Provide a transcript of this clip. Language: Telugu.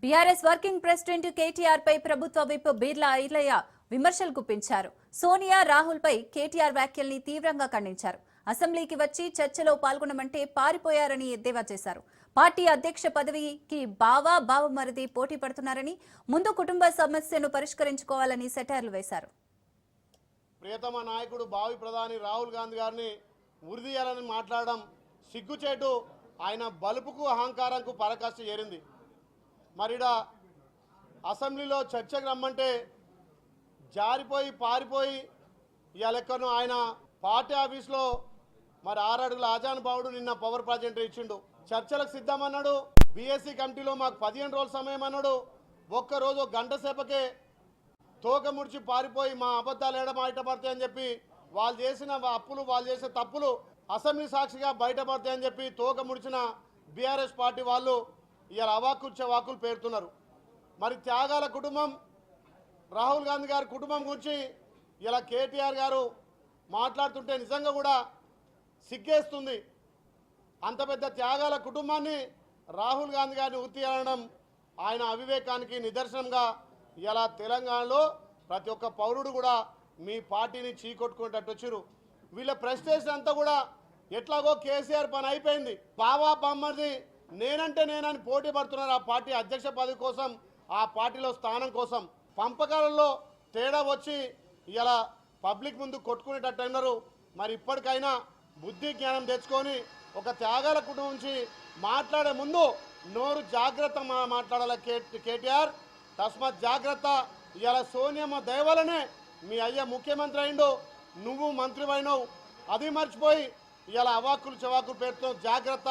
బీఆర్ఎస్ వర్కింగ్ ప్రెసిడెంట్ కేటీఆర్ పై ప్రభుత్వ విప్ బీర్లా ఐలయ్య విమర్శలు గుప్పించారు. సోనియా, రాహుల్ పై కేటీఆర్ వ్యాఖ్యల్ని తీవ్రంగా ఖండించారు. అసెంబ్లీకి వచ్చి చర్చలో పాల్గొనమంటే పారిపోయారని ఎద్దేవా చేశారు. పార్టీ అధ్యక్ష పదవికి బావమరిది పోటీ పడుతున్నారని, ముందు కుటుంబ సమస్యను పరిష్కరించుకోవాలని సెటైర్లు వేశారు. ప్రియతమ నాయకుడు భావి ప్రధాని రాహుల్ గాంధీ గారిని ఉరిదీయాలని మాట్లాడడం సిగ్గుచేటు. ఆయన బలుపుకు అహంకారంకు పరాకాష్ఠ చేరింది. మరిడ అసెంబ్లీలో చర్చకు రమ్మంటే జారిపోయి పారిపోయి ఇవాళ ఎక్కడో ఆయన పార్టీ ఆఫీస్లో మరి 6 అడుగుల ఆజానుభావుడు నిన్న పవర్ ప్రాజెక్ట్ ఇచ్చిండు. చర్చలకు సిద్ధమన్నాడు. బీఎస్సీ కమిటీలో మాకు 15 రోజుల సమయం అన్నాడు. ఒక్కరోజు గంట సేపకే తోక ముడిచి పారిపోయి మా అబద్ధాలు బయటపడతాయని చెప్పి వాళ్ళు చేసిన అప్పులు, వాళ్ళు చేసిన తప్పులు అసెంబ్లీ సాక్షిగా బయటపడతాయని చెప్పి తోక ముడిచిన బీఆర్ఎస్ పార్టీ వాళ్ళు ఇలా అవాకులు పేరుతున్నారు. మరి త్యాగాల కుటుంబం, రాహుల్ గాంధీ గారి కుటుంబం గురించి ఇలా కేటీఆర్ గారు మాట్లాడుతుంటే నిజంగా కూడా సిగ్గేస్తుంది. అంత పెద్ద త్యాగాల కుటుంబాన్ని రాహుల్ గాంధీ గారిని ఉత్తియనడం ఆయన అవివేకానికి నిదర్శనంగా ఇలా తెలంగాణలో ప్రతి ఒక్క పౌరుడు కూడా మీ పార్టీని చీకొట్టుకునేటట్టు వచ్చారు. వీళ్ళ ప్రెస్టేజ్ అంతా కూడా ఎట్లాగో కేసీఆర్ పని అయిపోయింది. బామ్మది నేనని పోటీ పడుతున్నారు ఆ పార్టీ అధ్యక్ష పదవి కోసం, ఆ పార్టీలో స్థానం కోసం. పంపకాలలో తేడా వచ్చి ఇలా పబ్లిక్ ముందు కొట్టుకునేటట్టు అన్నారు. మరి ఇప్పటికైనా బుద్ధి జ్ఞానం తెచ్చుకొని ఒక త్యాగాల కుటుంబం నుంచి మాట్లాడే ముందు నోరు జాగ్రత్త మాట్లాడాలి కేటీఆర్. తస్మాత్ జాగ్రత్త. ఇలా సోనియమ్మ దయవలనే మీ అయ్య ముఖ్యమంత్రి అయిండు, నువ్వు మంత్రి అయినావు. అది మర్చిపోయి ఇలా అవాకులు చవాకులు పెడుతున్నావు. జాగ్రత్త.